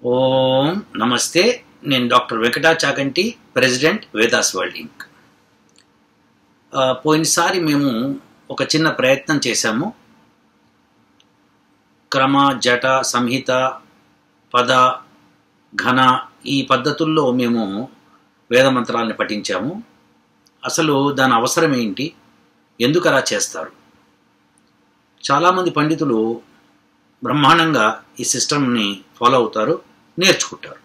ఓం నమస్తే. నేను doctor Venkata Chaganti, president Vedas world inc. పోయినసారి మేము ఒక చిన్న ప్రయత్నం చేశాము. క్రమ, జట, సంహిత, పద, ఘన ఈ పద్ధతుల్లో మేము వేదమంత్రాలను పఠించాము. అసలు దాని అవసరం ఏంటి, ఎందుకు అలా చేస్తారు? చాలామంది పండితులు బ్రహ్మాండంగా ఈ సిస్టమ్ని ఫాలో అవుతారు, నేర్చుకుంటారు.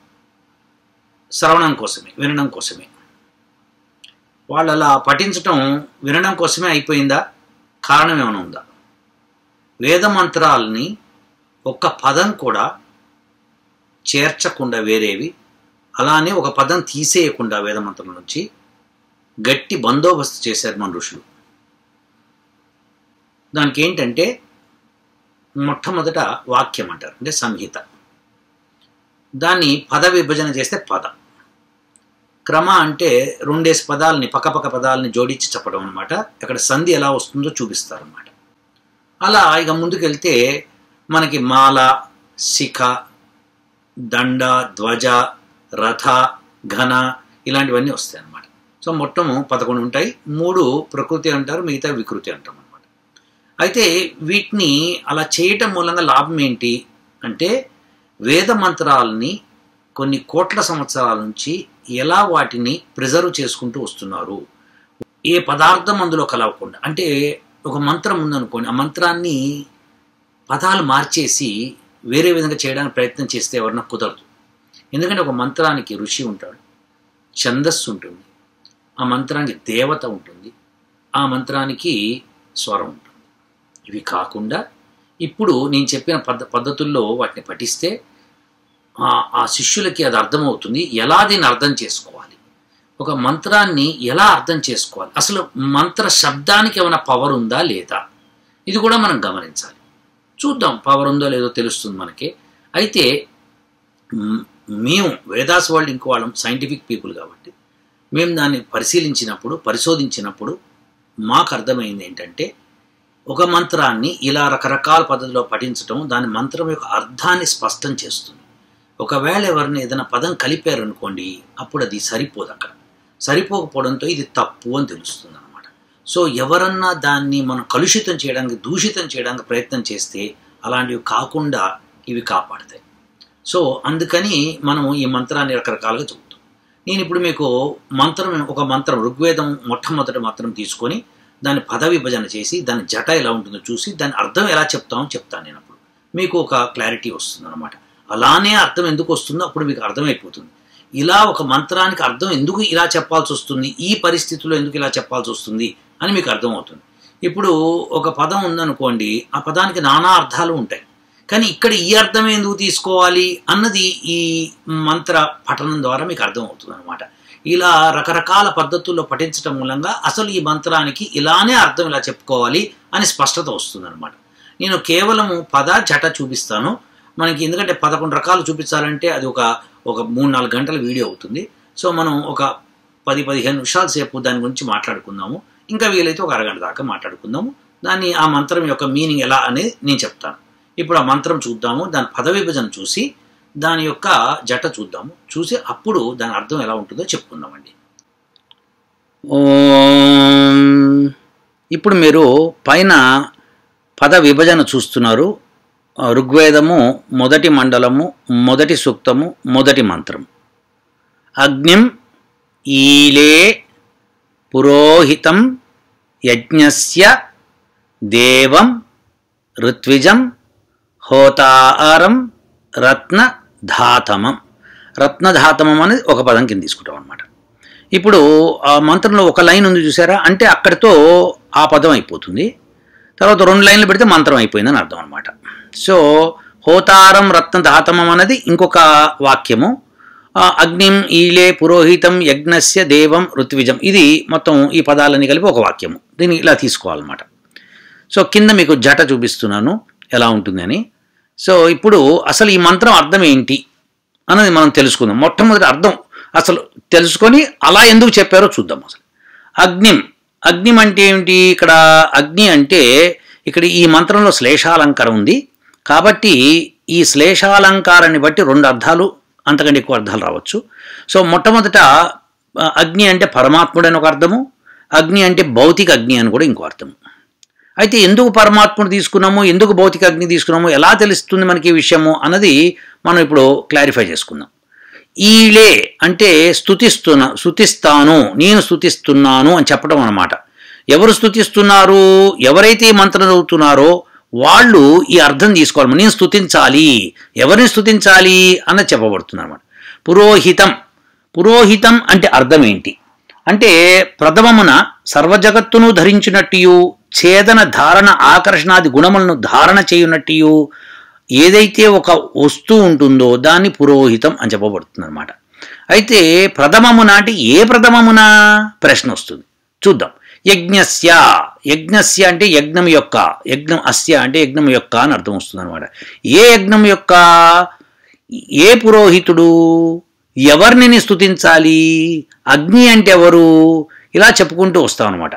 శ్రవణం కోసమే, వినడం కోసమే. వాళ్ళు అలా పఠించటం వినడం కోసమే అయిపోయిందా? కారణం ఏమైనా ఉందా? వేదమంత్రాలని ఒక్క పదం కూడా చేర్చకుండా వేరేవి, అలానే ఒక పదం తీసేయకుండా వేదమంత్రం నుంచి గట్టి బందోబస్తు చేశారు మన ఋషులు. దానికి ఏంటంటే మొట్టమొదట వాక్యం అంటారు, అంటే సంహిత. దాన్ని పద విభజన చేస్తే పద. క్రమ అంటే రెండేసి పదాలని, పక్కపక్క పదాలని జోడించి చెప్పడం అనమాట. అక్కడ సంధి ఎలా వస్తుందో చూపిస్తారన్నమాట. అలా ఇక ముందుకెళ్తే మనకి మాల, శిఖ, దండ, ధ్వజ, రథ, ఘన ఇలాంటివన్నీ వస్తాయి అన్నమాట. సో మొత్తము 11 ఉంటాయి. 3 ప్రకృతి అంటారు, మిగతా వికృతి అంటాం అనమాట. అయితే వీటిని అలా చేయటం మూలంగా లాభం ఏంటి అంటే, వేద మంత్రాలని కొన్ని కోట్ల సంవత్సరాల నుంచి ఎలా వాటిని ప్రిజర్వ్ చేసుకుంటూ వస్తున్నారు. ఏ పదార్థం అందులో కలవకుండా. అంటే ఒక మంత్రం ఉందనుకోండి, ఆ మంత్రాన్ని పదాలు మార్చేసి వేరే విధంగా చేయడానికి ప్రయత్నం చేస్తే ఎవరన్నా కుదరదు. ఎందుకంటే ఒక మంత్రానికి ఋషి ఉంటాడు, ఛందస్సు ఉంటుంది, ఆ మంత్రానికి దేవత ఉంటుంది, ఆ మంత్రానికి స్వరం ఉంటుంది. ఇవి కాకుండా ఇప్పుడు నేను చెప్పిన పద్ధతుల్లో వాటిని పఠిస్తే ఆ శిష్యులకి అది అర్థమవుతుంది. ఎలా దీన్ని అర్థం చేసుకోవాలి, ఒక మంత్రాన్ని ఎలా అర్థం చేసుకోవాలి, అసలు మంత్ర శబ్దానికి ఏమైనా పవర్ ఉందా లేదా, ఇది కూడా మనం గమనించాలి. చూద్దాం, పవర్ ఉందో లేదో తెలుస్తుంది మనకి. అయితే మేము వేదాస్ వరల్డ్ ఇంక్ వాళ్ళం సైంటిఫిక్ పీపుల్ కాబట్టి మేము దాన్ని పరిశోధించినప్పుడు మాకు అర్థమైంది ఏంటంటే, ఒక మంత్రాన్ని ఇలా రకరకాల పద్ధతిలో పఠించడం దాని మంత్రం యొక్క అర్థాన్ని స్పష్టం చేస్తుంది. ఒకవేళ ఎవరిని ఏదైనా పదం కలిపారనుకోండి, అప్పుడు అది సరిపోదు. అక్కడ సరిపోకపోవడంతో ఇది తప్పు అని తెలుస్తుంది అనమాట. సో ఎవరన్నా దాన్ని మనం కలుషితం చేయడానికి, దూషితం చేయడానికి ప్రయత్నం చేస్తే అలాంటివి కాకుండా ఇవి కాపాడతాయి. సో అందుకని మనం ఈ మంత్రాన్ని రకరకాలుగా చెబుతాం. నేను ఇప్పుడు మీకు ఒక మంత్రం ఋగ్వేదం మొట్టమొదటి మంత్రం తీసుకొని దాన్ని పద విభజన చేసి దాని జట ఎలా ఉంటుందో చూసి దాని అర్థం ఎలా చెప్తామో చెప్తాను. నేను అప్పుడు మీకు ఒక క్లారిటీ వస్తుంది అనమాట. అలానే అర్థం ఎందుకు వస్తుందో అప్పుడు మీకు అర్థమైపోతుంది. ఇలా ఒక మంత్రానికి అర్థం ఎందుకు ఇలా చెప్పాల్సి వస్తుంది, ఈ పరిస్థితుల్లో ఎందుకు ఇలా చెప్పాల్సి వస్తుంది అని మీకు అర్థమవుతుంది. ఇప్పుడు ఒక పదం ఉందనుకోండి, ఆ పదానికి నానా అర్థాలు ఉంటాయి, కానీ ఇక్కడ ఈ అర్థం ఎందుకు తీసుకోవాలి అన్నది ఈ మంత్ర పఠనం ద్వారా మీకు అర్థమవుతుంది అనమాట. ఇలా రకరకాల పద్ధతుల్లో పఠించడం మూలంగా అసలు ఈ మంత్రానికి ఇలానే అర్థం ఇలా చెప్పుకోవాలి అని స్పష్టత వస్తుంది అనమాట. నేను కేవలము పద జట చూపిస్తాను మనకి, ఎందుకంటే 11 రకాలు చూపించాలంటే అది ఒక 3-4 గంటల వీడియో అవుతుంది. సో మనం ఒక 10-15 నిమిషాల సేపు దాని గురించి మాట్లాడుకుందాము. ఇంకా వీలైతే ఒక అరగంట దాకా మాట్లాడుకుందాము. దాన్ని ఆ మంత్రం యొక్క మీనింగ్ ఎలా అనేది నేను చెప్తాను. ఇప్పుడు ఆ మంత్రం చూద్దాము, దాని పద విభజన చూసి దాని యొక్క జట చూద్దాము, చూసి అప్పుడు దాని అర్థం ఎలా ఉంటుందో చెప్పుకుందామండి. ఇప్పుడు మీరు పైన పద విభజన చూస్తున్నారు. ఋగ్వేదము మొదటి మండలము, మొదటి సూక్తము, మొదటి మంత్రం. అగ్నిం ఈలే పురోహితం యజ్ఞస్య దేవం ఋత్విజం హోతారం రత్నధాతమం. రత్నధాతమం అనేది ఒక పదం కింద తీసుకుంటాం అనమాట. ఇప్పుడు ఆ మంత్రంలో ఒక లైన్ ఉంది చూసారా, అంటే అక్కడితో ఆ పదం అయిపోతుంది. తర్వాత 2 లైన్లు పెడితే మంత్రం అయిపోయిందని అర్థం అనమాట. సో హోతారం రత్నధాతమం అనేది ఇంకొక వాక్యము. అగ్నిం ఈలే పురోహితం యజ్ఞస్య దేవం ఋత్విజం, ఇది మొత్తం ఈ పదాలన్నీ కలిపి ఒక వాక్యము. దీన్ని ఇలా తీసుకోవాలన్నమాట. సో కింద మీకు జట చూపిస్తున్నాను ఎలా ఉంటుందని. సో ఇప్పుడు అసలు ఈ మంత్రం అర్థం ఏంటి అన్నది మనం తెలుసుకుందాం. మొట్టమొదటి అర్థం అసలు తెలుసుకొని అలా ఎందుకు చెప్పారో చూద్దాం. అసలు అగ్నిం అంటే ఏమిటి? ఇక్కడ అగ్ని అంటే ఇక్కడ ఈ మంత్రంలో శ్లేషాలంకారం ఉంది కాబట్టి ఈ శ్లేషాలంకారాన్ని బట్టి 2 అర్థాలు అంతకంటే ఎక్కువ అర్థాలు రావచ్చు. సో మొట్టమొదట అగ్ని అంటే పరమాత్ముడు అని ఒక అర్థము, అగ్ని అంటే భౌతిక అగ్ని అని కూడా ఇంకో అర్థము. అయితే ఎందుకు పరమాత్ముడు తీసుకున్నాము, ఎందుకు భౌతిక అగ్ని తీసుకున్నాము, ఎలా తెలుస్తుంది మనకి ఈ విషయము అన్నది మనం ఇప్పుడు క్లారిఫై చేసుకుందాం. ఈలే అంటే స్తుతిస్తాను, నేను స్తుతిస్తున్నాను అని చెప్పడం అన్నమాట. ఎవరు స్తుతిస్తున్నారు, ఎవరైతే ఈ మంత్రం చదువుతున్నారో వాళ్ళు ఈ అర్థం తీసుకోవాలి. నేను స్తుతించాలి, ఎవరిని స్తుతించాలి అన్నది చెప్పబడుతుంది అన్నమాట. పురోహితం అంటే అర్థం ఏంటి అంటే, ప్రథమమున సర్వజగత్తును ధరించినట్టు, ఛేదన ధారణ ఆకర్షణాది గుణములను ధారణ చేయునట్టు ఏదైతే ఒక వస్తువు ఉంటుందో దాన్ని పురోహితం అని చెప్పబడుతుంది అనమాట. అయితే ప్రథమమున అంటే ఏ ప్రథమమున ప్రశ్న వస్తుంది, చూద్దాం. యజ్ఞస్య అంటే యజ్ఞం యొక్క, యజ్ఞం అస్య అంటే యజ్ఞం యొక్క అని అర్థం వస్తుంది అనమాట. ఏ యజ్ఞం యొక్క, ఏ పురోహితుడు, ఎవరిని స్తుతించాలి, అగ్ని అంటే ఎవరు, ఇలా చెప్పుకుంటూ వస్తాం అనమాట.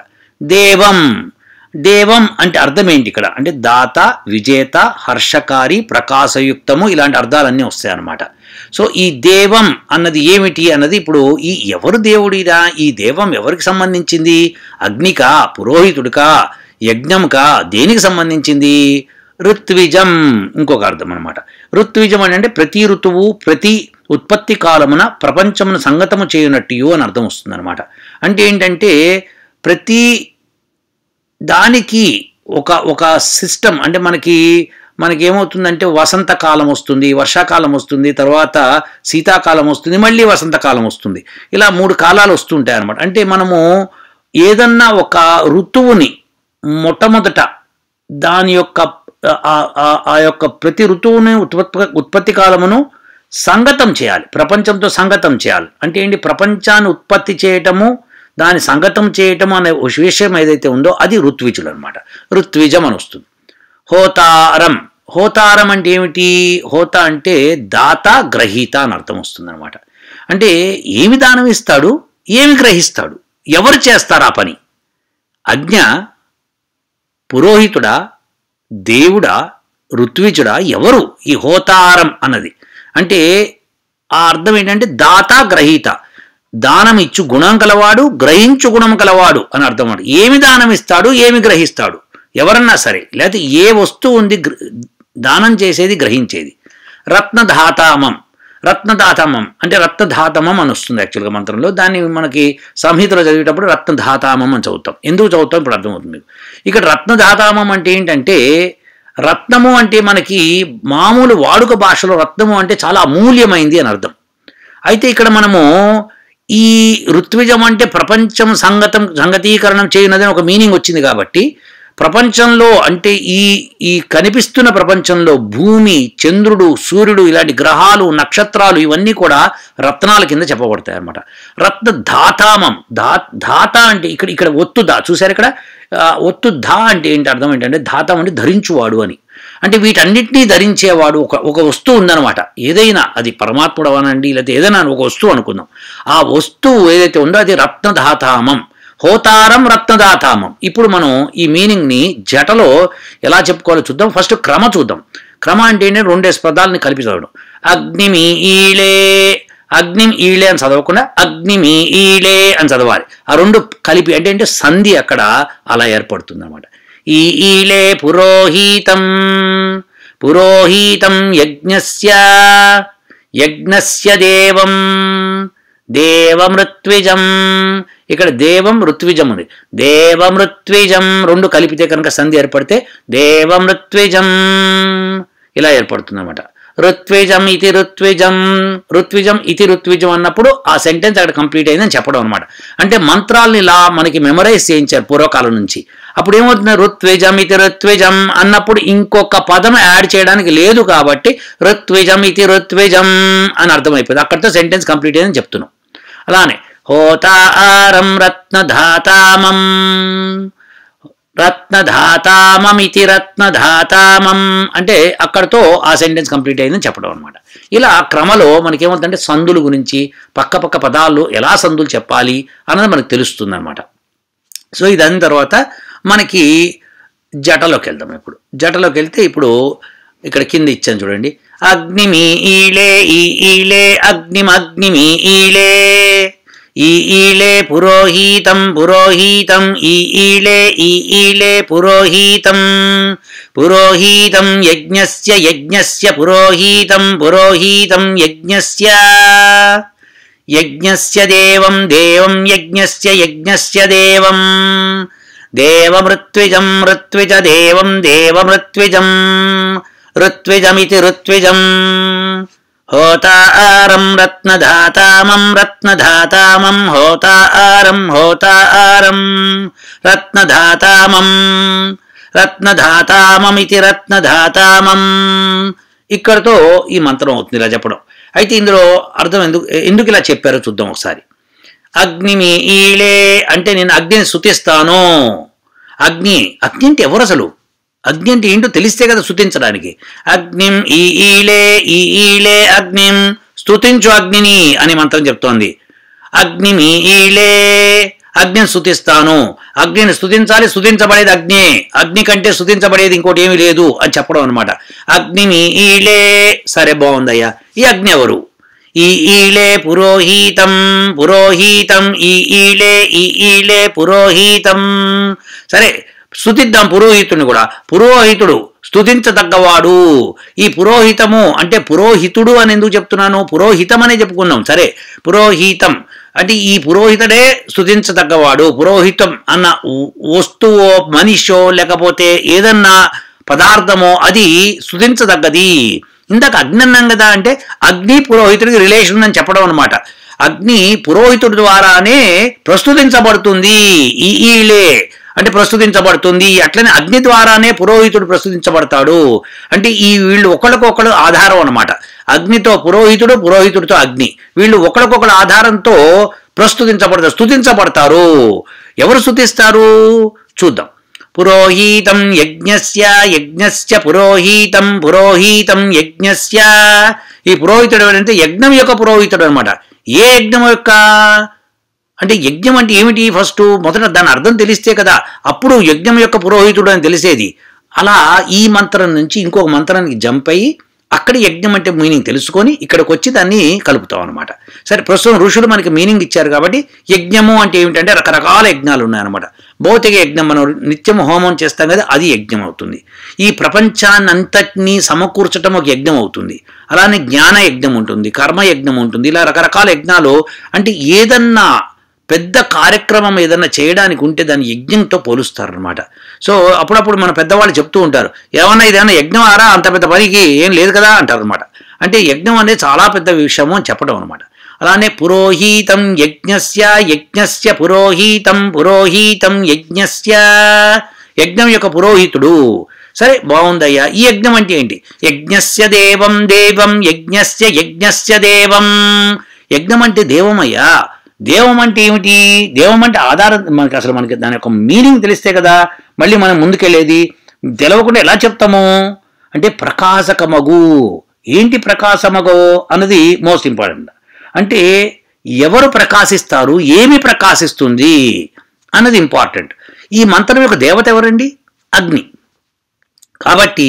దేవం అంటే అర్థం ఏంటి ఇక్కడ అంటే దాత, విజేత, హర్షకారి, ప్రకాశయుక్తము, ఇలాంటి అర్థాలన్నీ వస్తాయన్నమాట. సో ఈ దేవం అన్నది ఏమిటి అన్నది ఇప్పుడు ఈ ఎవరు దేవుడిరా, ఈ దేవం ఎవరికి సంబంధించింది, అగ్నికా, పురోహితుడికా, యజ్ఞంకా, దేనికి సంబంధించింది, ఋత్విజం ఇంకొక అర్థం అనమాట. ఋత్విజం అంటే ప్రతి ఋతువు ప్రతి ఉత్పత్తి కాలమున ప్రపంచమును సంగతము చేయనట్టు అని అర్థం వస్తుంది అనమాట. అంటే ఏంటంటే ప్రతి దానికి ఒక సిస్టమ్, అంటే మనకేమవుతుందంటే వసంతకాలం వస్తుంది, వర్షాకాలం వస్తుంది, తర్వాత శీతాకాలం వస్తుంది, మళ్ళీ వసంతకాలం వస్తుంది, ఇలా 3 కాలాలు వస్తుంటాయి అన్నమాట. అంటే మనము ఏదన్నా ఒక ఋతువుని మొట్టమొదట దాని యొక్క ఆ యొక్క ప్రతి ఋతువుని ఉత్పత్తి కాలమును సంగతం చేయాలి, ప్రపంచంతో సంగతం చేయాలి. అంటే ఏంటి, ప్రపంచాన్ని ఉత్పత్తి చేయటము, దాన్ని సంగతం చేయటం అనే విషయం ఏదైతే ఉందో అది ఋత్విజులు అనమాట. ఋత్విజం అని వస్తుంది. హోతారం అంటే ఏమిటి, హోత అంటే దాత, గ్రహీత అని అర్థం వస్తుంది అనమాట. అంటే ఏమి దానం ఇస్తాడు, ఏమి గ్రహిస్తాడు, ఎవరు చేస్తారు ఆ పని, అజ్ఞ, పురోహితుడా, దేవుడా, ఋత్విజుడా, ఎవరు ఈ హోతారం అన్నది. అంటే ఆ అర్థం ఏంటంటే దాత, గ్రహీత, దానం ఇచ్చు గుణం కలవాడు, గ్రహించు గుణం కలవాడు అని అర్థం. ఏమి దానం ఇస్తాడు, ఏమి గ్రహిస్తాడు, ఎవరన్నా సరే, లేకపోతే ఏ వస్తువు ఉంది దానం చేసేది, గ్రహించేది. రత్నధాతామం అంటే రత్నధాతమం అని వస్తుంది యాక్చువల్గా మంత్రంలో. దాన్ని మనకి సంహితలో చదివేటప్పుడు రత్నధాతామం అని చదువుతాం. ఎందుకు చదువుతాం ఇప్పుడు అర్థమవుతుంది మీకు. ఇక్కడ రత్నధాతామం అంటే ఏంటంటే, రత్నము అంటే మనకి మామూలు వాడుక భాషలో రత్నము అంటే చాలా అమూల్యమైంది అని అర్థం. అయితే ఇక్కడ మనము ఈ ఋత్విజం అంటే ప్రపంచం సంగతీకరణం చేయనదని ఒక మీనింగ్ వచ్చింది కాబట్టి, ప్రపంచంలో అంటే ఈ కనిపిస్తున్న ప్రపంచంలో భూమి, చంద్రుడు, సూర్యుడు, ఇలాంటి గ్రహాలు, నక్షత్రాలు ఇవన్నీ కూడా రత్నాల కింద చెప్పబడతాయి అన్నమాట. రత్నధాతామం, ధాత అంటే ఇక్కడ ఒత్తు దా చూసారు, ఇక్కడ ఒత్తు ధా అంటే ఏంటి అర్థం ఏంటంటే, ధాతం అంటే ధరించువాడు అని. అంటే వీటన్నిటినీ ధరించేవాడు ఒక వస్తువు ఉందన్నమాట. ఏదైనా అది పరమాత్ముడు అనండి, లేకపోతే ఏదైనా ఒక వస్తువు అనుకుందాం. ఆ వస్తువు ఏదైతే ఉందో అది రత్నధాతామం, హోతారం రత్నదాతామం. ఇప్పుడు మనం ఈ మీనింగ్ని జటలో ఎలా చెప్పుకోవాలో చూద్దాం. ఫస్ట్ క్రమ చూద్దాం. క్రమ అంటే ఏంటంటే 2 పదాలని కలిపి చదవడం. అగ్నిమి ఈళే అని చదవకుండా అగ్నిమి ఈళే అని చదవాలి. ఆ 2 కలిపి అంటే సంధి అక్కడ అలా ఏర్పడుతుంది అన్నమాట. ఈ ఈళే పురోహితం యజ్ఞస్య దేవమృత్విజం. ఇక్కడ దేవం ఋత్విజం ఉంది. దేవమృత్విజం 2 కలిపితే కనుక సంధి ఏర్పడితే దేవమృత్విజం ఇలా ఏర్పడుతుంది అనమాట. ఋత్విజం ఇతి ఋత్విజం అన్నప్పుడు ఆ సెంటెన్స్ అక్కడ కంప్లీట్ అయిందని చెప్పడం అనమాట. అంటే మంత్రాలని ఇలా మనకి మెమరైజ్ చేయించారు పూర్వకాలం నుంచి. అప్పుడు ఏమవుతుంది, ఋత్విజం ఇతి ఋత్విజం అన్నప్పుడు ఇంకొక పదం యాడ్ చేయడానికి లేదు కాబట్టి ఋత్విజం ఇతి ఋత్విజం అని అర్థమైపోయింది. అక్కడితో సెంటెన్స్ కంప్లీట్ అయిందని చెప్తున్నాం. అలానే హోతారం రత్నధాతామమితి రత్నధాతామం అంటే అక్కడతో ఆ సెంటెన్స్ కంప్లీట్ అయిందని చెప్పడం అనమాట. ఇలా క్రమలో మనకేమవుతుందంటే సందుల గురించి, పక్క పదాలు ఎలా సందులు చెప్పాలి అన్నది మనకు తెలుస్తుంది అనమాట. సో ఇదాని తర్వాత మనకి జటలోకి వెళ్దాం. ఇప్పుడు జటలోకి వెళ్తే ఇప్పుడు ఇక్కడ కింద ఇచ్చాను చూడండి. అగ్నిమి ఈళే ఈళే అగ్నిమగ్నిమి ఈళే ఈళే పురోహితం పురోహితం ఈళే ఈళే పురోహితం పురోహితం యజ్ఞస్య యజ్ఞస్య పురోహితం పురోహితం యజ్ఞస్య యజ్ఞస్య దేవం దేవం యజ్ఞస్య యజ్ఞస్య దేవం దేవమృత్విజం మృత్విజ దేవం దేవమృత్విజం ఋత్విజమితి ఋత్విజం హోతారం రత్నధాతామం రత్నధాతామం హోతారం హోతారం రత్నధాతామం రత్నధాతామమితి రత్నధాతామం. ఇక్కడతో ఈ మంత్రం అవుతుంది ఇలా చెప్పడం. అయితే ఇందులో అర్థం ఎందుకు ఇలా చెప్పారో చూద్దాం ఒకసారి. అగ్నిమి ఈళే అంటే నేను అగ్నిని స్తుతిస్తాను. అగ్ని అంటే ఎవరు అసలు? అగ్ని అంటే ఏంటో తెలిస్తే కదా స్తుతించడానికి. అగ్నిం ఈళే ఈళే అగ్నిం స్తుతించు అగ్నిని అని మంత్రం చెప్తోంది. అగ్నిమి ఈళే అగ్నిని స్తుతిస్తాను. అగ్నిని స్తుతించాలి, స్తుతించబడేది అగ్ని. అగ్ని కంటే స్తుతించబడేది ఇంకోటి ఏమీ లేదు అని చెప్పడం అనమాట. అగ్నిమి ఈళే. సరే బాగుందయ్యా. ఈ అగ్ని ఎవరు? ఈళే పురోహితం పురోహితం ఈళే ఈళే పురోహితం. సరే స్తుతిద్దాం పురోహితుడిని కూడా. పురోహితుడు స్తుతించదగ్గవాడు. ఈ పురోహితము అంటే పురోహితుడు అని ఎందుకు చెప్తున్నాను? పురోహితం అనే చెప్పుకున్నాం. సరే పురోహితం అంటే ఈ పురోహితుడే స్తుతించదగ్గవాడు. పురోహితం అన్న వస్తువో మనిషో లేకపోతే ఏదన్నా పదార్థమో అది స్తుతించదగ్గది. ఇందాక అగ్ని అన్నాం కదా, అంటే అగ్ని పురోహితుడికి రిలేషన్ అని చెప్పడం అనమాట. అగ్ని పురోహితుడి ద్వారానే ప్రస్తుతించబడుతుంది. ఈలే అంటే ప్రస్తుతించబడుతుంది. అట్లనే అగ్ని ద్వారానే పురోహితుడు ప్రస్తుతించబడతాడు. అంటే ఈ వీళ్ళు ఒకరికొకరు ఆధారం అనమాట. అగ్నితో పురోహితుడు, పురోహితుడితో అగ్ని, వీళ్ళు ఒకరికొకరు ఆధారంతో ప్రస్తుతించబడతారు, స్తుతించబడతారు. ఎవరు స్తుతిస్తారు చూద్దాం. పురోహితం యజ్ఞస్య యజ్ఞస్య పురోహితం పురోహితం యజ్ఞస్య. ఈ పురోహితుడు ఎవరంటే యజ్ఞం యొక్క పురోహితుడు అనమాట. ఏ యజ్ఞం యొక్క అంటే యజ్ఞం అంటే ఏమిటి? ఫస్ట్ మొదట దాని అర్థం తెలిస్తే కదా అప్పుడు యజ్ఞం యొక్క పురోహితుడు అని తెలిసేది. అలా ఈ మంత్రం నుంచి ఇంకొక మంత్రానికి జంప్ అయ్యి అక్కడ యజ్ఞం అంటే మీనింగ్ తెలుసుకొని ఇక్కడికి వచ్చి దాన్ని కలుపుతాం అనమాట. సరే ప్రస్తుతం ఋషులు మనకి మీనింగ్ ఇచ్చారు కాబట్టి యజ్ఞము అంటే ఏమిటంటే రకరకాల యజ్ఞాలు ఉన్నాయన్నమాట. భౌతిక యజ్ఞం మనం నిత్యం హోమం చేస్తాం కదా, అది యజ్ఞం అవుతుంది. ఈ ప్రపంచాన్ని అంతటినీ సమకూర్చడం ఒక యజ్ఞం అవుతుంది. అలానే జ్ఞాన యజ్ఞం ఉంటుంది, కర్మ యజ్ఞం ఉంటుంది. ఇలా రకరకాల యజ్ఞాలు అంటే ఏదన్నా పెద్ద కార్యక్రమం ఏదన్నా చేయడానికి ఉంటే దాన్ని యజ్ఞంతో పోలుస్తారనమాట. సో అప్పుడప్పుడు మన పెద్దవాళ్ళు చెప్తూ ఉంటారు, ఏమన్నా ఇదేమన్నా యజ్ఞం ఆరా, అంత పెద్ద పనికి ఏం లేదు కదా అంటారు అనమాట. అంటే యజ్ఞం అనేది చాలా పెద్ద విషయము అని చెప్పడం అనమాట. అలానే పురోహితం యజ్ఞస్య యజ్ఞస్య పురోహితం పురోహితం యజ్ఞస్య. యజ్ఞం యొక్క పురోహితుడు. సరే బాగుందయ్యా. ఈ యజ్ఞం అంటే ఏంటి? యజ్ఞస్య దేవం దేవం యజ్ఞస్య యజ్ఞస్య దేవం. యజ్ఞం అంటే దేవమయ్యా. దేవం అంటే ఏమిటి? దేవం అంటే ఆధారం. మనకి దాని యొక్క మీనింగ్ తెలిస్తే కదా మళ్ళీ మనం ముందుకెళ్ళేది. తెలవకుండా ఎలా చెప్తాము అంటే ప్రకాశకమగు. ఏంటి ప్రకాశమగు అన్నది మోస్ట్ ఇంపార్టెంట్. అంటే ఎవరు ప్రకాశిస్తారు, ఏమి ప్రకాశిస్తుంది అన్నది ఇంపార్టెంట్. ఈ మంత్రం యొక్క దేవత ఎవరండి? అగ్ని. కాబట్టి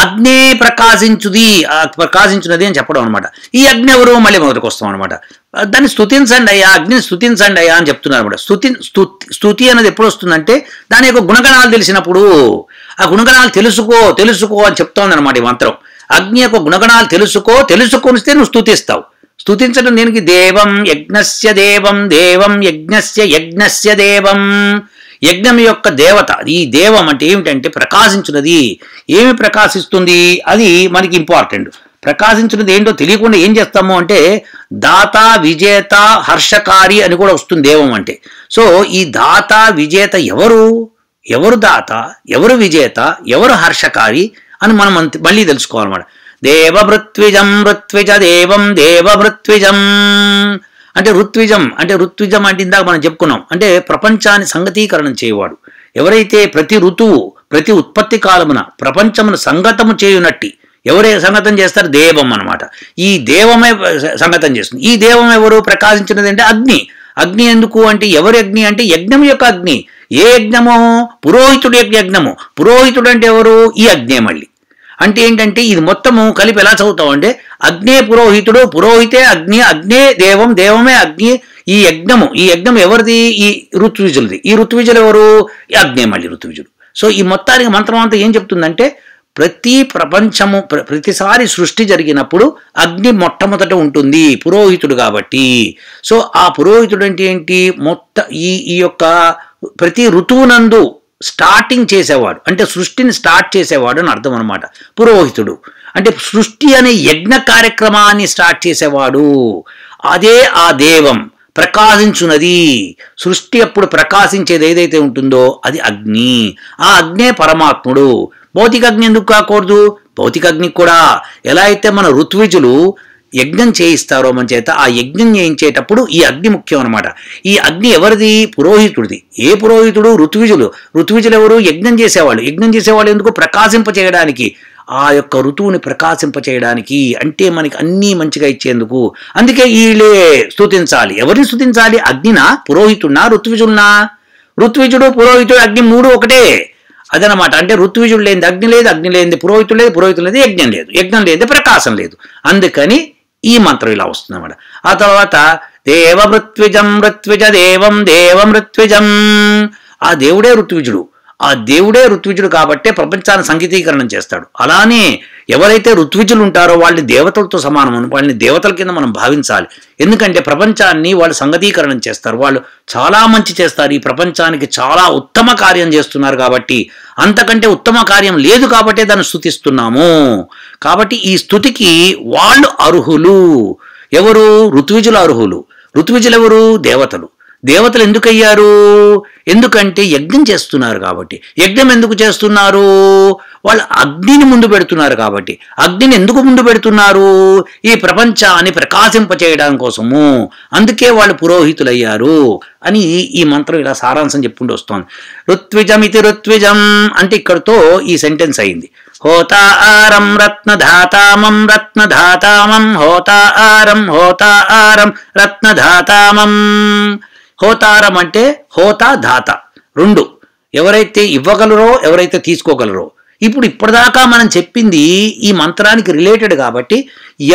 అగ్నే ప్రకాశించున్నది అని చెప్పడం అనమాట. ఈ అగ్ని ఎవరు? మళ్ళీ మొదటికి వస్తాం అనమాట. దాన్ని స్తుతించండి అయ్యా, అగ్నిని స్తుతించండి అయ్యా అని చెప్తున్నారు అనమాట. స్తుతి అనేది ఎప్పుడు వస్తుందంటే దాని యొక్క గుణగణాలు తెలిసినప్పుడు. ఆ గుణగణాలు తెలుసుకో అని చెప్తోంది అనమాట ఈ మంత్రం. అగ్ని యొక్క గుణగణాలు తెలుసుకొనిస్తే నువ్వు స్తుతిస్తావు. స్తుతించడం దేనికి? దేవం యజ్ఞస్య దేవం దేవం యజ్ఞస్య యజ్ఞస్య దేవం. యజ్ఞం యొక్క దేవత. ఈ దేవం అంటే ఏమిటంటే ప్రకాశించున్నది. ఏమి ప్రకాశిస్తుంది అది మనకి ఇంపార్టెంట్. ప్రకాశించినది ఏంటో తెలియకుండా ఏం చేస్తాము అంటే దాత విజేత హర్షకారి అని కూడా వస్తుంది దేవం అంటే. సో ఈ దాత విజేత ఎవరు దాత, ఎవరు విజేత, ఎవరు హర్షకారి అని మనం మళ్ళీ తెలుసుకోవాలన్నమాట. దేవమృత్విజం ఋత్విజ దేవం దేవమృత్విజం అంటే ఋత్విజం అంటే ఇందాక మనం చెప్పుకున్నాం అంటే ప్రపంచాన్ని సంగతీకరణం చేయవాడు. ఎవరైతే ప్రతి ఋతువు ప్రతి ఉత్పత్తి కాలమున ప్రపంచమును సంగతము చేయునట్టి ఎవరే సంగతం చేస్తారు? దేవం అనమాట. ఈ దేవమే సంగతం చేస్తుంది. ఈ దేవం ఎవరు ప్రకాశించినది అంటే అగ్ని. అగ్ని ఎందుకు అంటే ఎవరి అగ్ని అంటే యజ్ఞం యొక్క అగ్ని. ఏ యజ్ఞము? పురోహితుడు యొక్క యజ్ఞము. పురోహితుడు అంటే ఎవరు? ఈ అగ్నే మళ్ళీ. అంటే ఏంటంటే ఇది మొత్తము కలిపి ఎలా చదువుతాం అంటే అగ్నే పురోహితుడు, పురోహితే అగ్ని, అగ్నే దేవం, దేవమే అగ్ని. ఈ యజ్ఞం ఎవరిది? ఈ ఋత్విజులది. ఈ ఋత్విజులు ఎవరు? ఈ అగ్నే మళ్ళీ ఋత్విజుడు. సో ఈ మొత్తానికి మంత్రం అంతా ఏం చెప్తుందంటే ప్రతిసారి సృష్టి జరిగినప్పుడు అగ్ని మొట్టమొదట ఉంటుంది పురోహితుడు కాబట్టి. సో ఆ పురోహితుడు అంటే ఏంటి? ఈ యొక్క ప్రతి ఋతువునందు స్టార్టింగ్ చేసేవాడు, అంటే సృష్టిని స్టార్ట్ చేసేవాడు అని అర్థం అనమాట. పురోహితుడు అంటే సృష్టి అనే యజ్ఞ కార్యక్రమాన్ని స్టార్ట్ చేసేవాడు. అదే ఆ దేవం, ప్రకాశించున్నది. సృష్టి అప్పుడు ప్రకాశించేది ఏదైతే ఉంటుందో అది అగ్ని. ఆ అగ్నే పరమాత్ముడు. భౌతిక అగ్ని ఎందుకు కాకూడదు? భౌతిక అగ్ని కూడా ఎలా అయితే మన ఋత్విజులు యజ్ఞం చేయిస్తారో మన చేత, ఆ యజ్ఞం చేయించేటప్పుడు ఈ అగ్ని ముఖ్యం అనమాట. ఈ అగ్ని ఎవరిది? పురోహితుడిది. ఏ పురోహితుడు? ఋత్విజులు. ఋత్విజులు ఎవరు? యజ్ఞం చేసేవాళ్ళు. యజ్ఞం చేసేవాళ్ళు ఎందుకు? ప్రకాశింపచేయడానికి, ఆ యొక్క ఋతువుని ప్రకాశింపచేయడానికి, అంటే మనకి అన్నీ మంచిగా ఇచ్చేందుకు. అందుకే వీళ్ళే స్తుతించాలి. ఎవరిని స్తుతించాలి? అగ్నినా, పురోహితుడినా, ఋత్విజుల్నా? ఋత్విజుడు, పురోహితుడు, అగ్ని మూడు ఒకటే అదనమాట. అంటే ఋత్విజుడు లేనిది అగ్ని లేదు, అగ్ని లేనిది పురోహితుడు లేదు, పురోహితుడు లేదు యజ్ఞం లేదు, యజ్ఞం లేనిది ప్రకాశం లేదు. అందుకని ఈ మంత్రం ఇలా వస్తుందన్నమాట. ఆ తర్వాత దేవమృత్విజం ఋత్విజ దేవం దేవమృత్విజం. ఆ దేవుడే ఋత్విజుడు. ఆ దేవుడే ఋత్విజుడు కాబట్టే ప్రపంచాన్ని సంగీతీకరణం చేస్తాడు. అలానే ఎవరైతే ఋత్విజులు ఉంటారో వాళ్ళని దేవతలతో సమానం, వాళ్ళని దేవతల కింద మనం భావించాలి. ఎందుకంటే ప్రపంచాన్ని వాళ్ళు సంగతీకరణం చేస్తారు, వాళ్ళు చాలా మంచి చేస్తారు. ఈ ప్రపంచానికి చాలా ఉత్తమ కార్యం చేస్తున్నారు కాబట్టి, అంతకంటే ఉత్తమ కార్యం లేదు కాబట్టే దాన్ని స్తుతిస్తున్నాము. కాబట్టి ఈ స్తుతికి వాళ్ళు అర్హులు. ఎవరు? ఋత్విజులు అర్హులు. ఋత్విజులు ఎవరు? దేవతలు. దేవతలు ఎందుకు అయ్యారు? ఎందుకంటే యజ్ఞం చేస్తున్నారు కాబట్టి. యజ్ఞం ఎందుకు చేస్తున్నారు? వాళ్ళు అగ్నిని ముందు పెడుతున్నారు కాబట్టి. అగ్నిని ఎందుకు ముందు పెడుతున్నారు? ఈ ప్రపంచాన్ని ప్రకాశింపచేయడం కోసము. అందుకే వాళ్ళు పురోహితులయ్యారు అని ఈ మంత్రం ఇలా సారాంశం చెప్పుకుంటూ వస్తోంది. ఋత్విజమితి ఋత్విజం అంటే ఇక్కడితో ఈ సెంటెన్స్ అయింది. హోతారం రత్నధాతామం రత్నధాతామం హోతారం హోతారం రత్నధాతామం. హోతారం అంటే హోత ధాత రెండు. ఎవరైతే ఇవ్వగలరో, ఎవరైతే తీసుకోగలరో. ఇప్పుడు ఇప్పటిదాకా మనం చెప్పింది ఈ మంత్రానికి రిలేటెడ్ కాబట్టి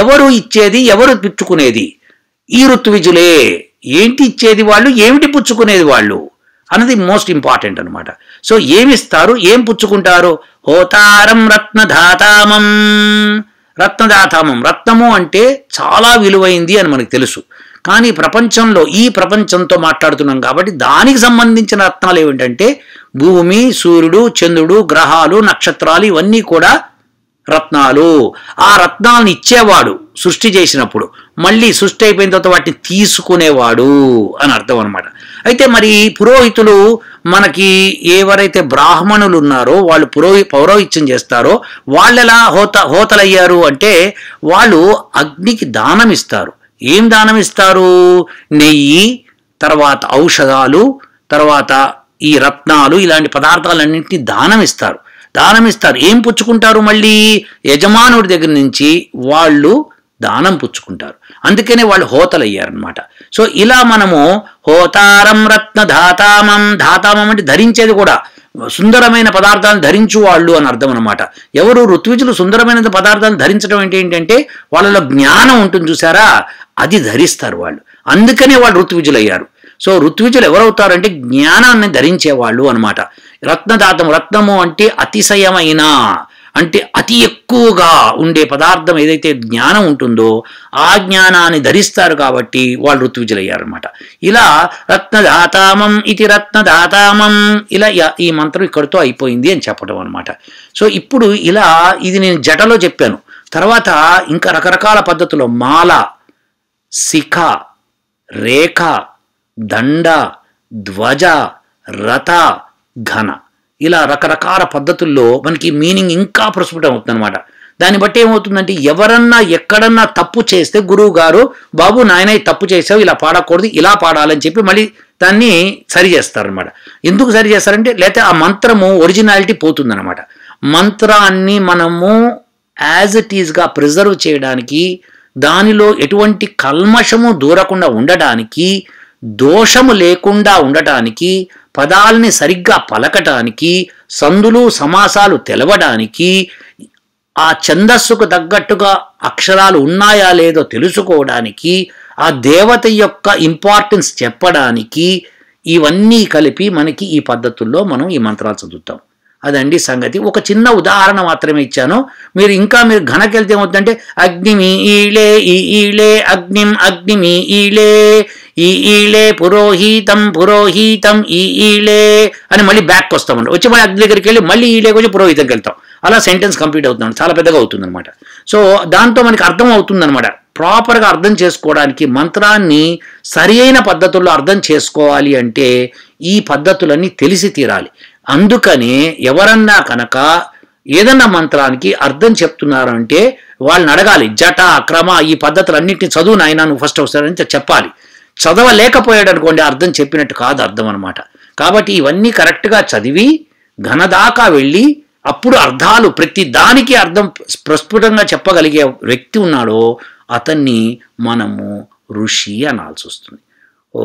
ఎవరు ఇచ్చేది, ఎవరు పుచ్చుకునేది? ఈ ఋత్విజులే. ఏంటి ఇచ్చేది వాళ్ళు, ఏమిటి పుచ్చుకునేది వాళ్ళు అన్నది మోస్ట్ ఇంపార్టెంట్ అనమాట. సో ఏమిస్తారు, ఏం పుచ్చుకుంటారు? హోతారం రత్నధాతామం. రత్నధాతామం, రత్నము అంటే చాలా విలువైంది అని మనకు తెలుసు. కానీ ప్రపంచంలో, ఈ ప్రపంచంతో మాట్లాడుతున్నాం కాబట్టి దానికి సంబంధించిన రత్నాలు ఏమిటంటే భూమి, సూర్యుడు, చంద్రుడు, గ్రహాలు, నక్షత్రాలు, ఇవన్నీ కూడా రత్నాలు. ఆ రత్నాలను ఇచ్చేవాడు సృష్టి చేసినప్పుడు, మళ్ళీ సృష్టి అయిపోయిన తర్వాత వాటిని తీసుకునేవాడు అని అర్థం అనమాట. అయితే మరి పురోహితులు, మనకి ఎవరైతే బ్రాహ్మణులు ఉన్నారో వాళ్ళు పౌరోహిత్యం చేస్తారో వాళ్ళు ఎలా హోతలయ్యారు అంటే వాళ్ళు అగ్నికి దానం ఇస్తారు. ఏం దానం ఇస్తారు? నెయ్యి, తర్వాత ఔషధాలు, తర్వాత ఈ రత్నాలు, ఇలాంటి పదార్థాలన్నింటినీ దానం ఇస్తారు. ఏం పుచ్చుకుంటారు? మళ్ళీ యజమానుడి దగ్గర నుంచి వాళ్ళు దానం పుచ్చుకుంటారు. అందుకనే వాళ్ళు హోతలయ్యారనమాట. సో ఇలా మనము హోతారం రత్నధాతామం. ధాతామం అంటే ధరించేది కూడా, సుందరమైన పదార్థాలను ధరించు వాళ్ళు అని అర్థం అనమాట. ఎవరు? ఋత్విజులు. సుందరమైన పదార్థాలను ధరించడం ఏంటంటే వాళ్ళలో జ్ఞానం ఉంటుంది చూసారా, అది ధరిస్తారు వాళ్ళు. అందుకనే వాళ్ళు ఋత్విజులు అయ్యారు. సో ఋత్విజులు ఎవరవుతారంటే జ్ఞానాన్ని ధరించేవాళ్ళు అనమాట. రత్నదాతం, రత్నము అంటే అతిశయమైన, అంటే అతి ఎక్కువగా ఉండే పదార్థం ఏదైతే జ్ఞానం ఉంటుందో ఆ జ్ఞానాన్ని ధరిస్తారు కాబట్టి వాళ్ళు ఋత్విజులయ్యారనమాట. ఇలా రత్నదాతామం ఇది రత్నదాతామం, ఇలా ఈ మంత్రం ఇక్కడితో అయిపోయింది అని చెప్పడం అనమాట. సో ఇప్పుడు ఇలా ఇది నేను జటలో చెప్పాను. తర్వాత ఇంకా రకరకాల పద్ధతుల్లో మాల, శిఖ, రేఖ, దండ, ధ్వజ, రథ, ఘన, ఇలా రకరకాల పద్ధతుల్లో మనకి మీనింగ్ ఇంకా ప్రస్ఫుటం అవుతుంది అనమాట. దాన్ని బట్టి ఏమవుతుందంటే ఎవరన్నా ఎక్కడన్నా తప్పు చేస్తే గురువు గారు, బాబు నాయన తప్పు చేసావు, ఇలా పాడకూడదు, ఇలా పాడాలని చెప్పి మళ్ళీ దాన్ని సరి చేస్తారనమాట. ఎందుకు సరి చేస్తారంటే లేకపోతే ఆ మంత్రము ఒరిజినాలిటీ పోతుందన్నమాట. మంత్రాన్ని మనము యాజ్ ఇట్ ఈజ్గా ప్రిజర్వ్ చేయడానికి, దానిలో ఎటువంటి కల్మషము దూరకుండా ఉండడానికి, దోషము లేకుండా ఉండటానికి, పదాలని సరిగ్గా పలకటానికి, సందులు సమాసాలు తెలవడానికి, ఆ ఛందస్సుకు తగ్గట్టుగా అక్షరాలు ఉన్నాయా లేదో తెలుసుకోవడానికి, ఆ దేవత యొక్క ఇంపార్టెన్స్ చెప్పడానికి ఇవన్నీ కలిపి మనకి ఈ పద్ధతుల్లో మనం ఈ మంత్రాలు చదువుతాం. అదండి సంగతి. ఒక చిన్న ఉదాహరణ మాత్రమే ఇచ్చాను. మీరు ఘనకెళ్తే ఏమవుతుందంటే అగ్నిమి ఈళే ఈ ఈళే అగ్నిం అగ్నిమి ఈళే ఈ ఈళే పురోహితం పురోహితం ఈ ఈళే అని మళ్ళీ బ్యాక్ వస్తామండి. వచ్చి మళ్ళీ అగ్ని దగ్గరికి వెళ్ళి మళ్ళీ ఈళేకి వచ్చి పురోహితంకి వెళ్తాం. అలా సెంటెన్స్ కంప్లీట్ అవుతుంది, చాలా పెద్దగా అవుతుంది అనమాట. సో దాంతో మనకి అర్థం అవుతుందన్నమాట. ప్రాపర్గా అర్థం చేసుకోవడానికి, మంత్రాన్ని సరి అయిన పద్ధతుల్లో అర్థం చేసుకోవాలి అంటే ఈ పద్ధతులన్నీ తెలిసి తీరాలి. అందుకనే ఎవరన్నా కనుక ఏదన్నా మంత్రానికి అర్థం చెప్తున్నారంటే వాళ్ళని అడగాలి. జట క్రమ ఈ పద్ధతులన్నింటినీ చదువు నాయన నువ్వు ఫస్ట్ వస్తారని చెప్పాలి. చదవలేకపోయాడు అనుకోండి అర్థం చెప్పినట్టు కాదు అర్థం అనమాట. కాబట్టి ఇవన్నీ కరెక్ట్గా చదివి ఘనదాకా వెళ్ళి అప్పుడు అర్థాలు ప్రతి దానికి అర్థం ప్రస్ఫుటంగా చెప్పగలిగే వ్యక్తి ఉన్నాడో అతన్ని మనము ఋషి అనాల్సి వస్తుంది. ఓ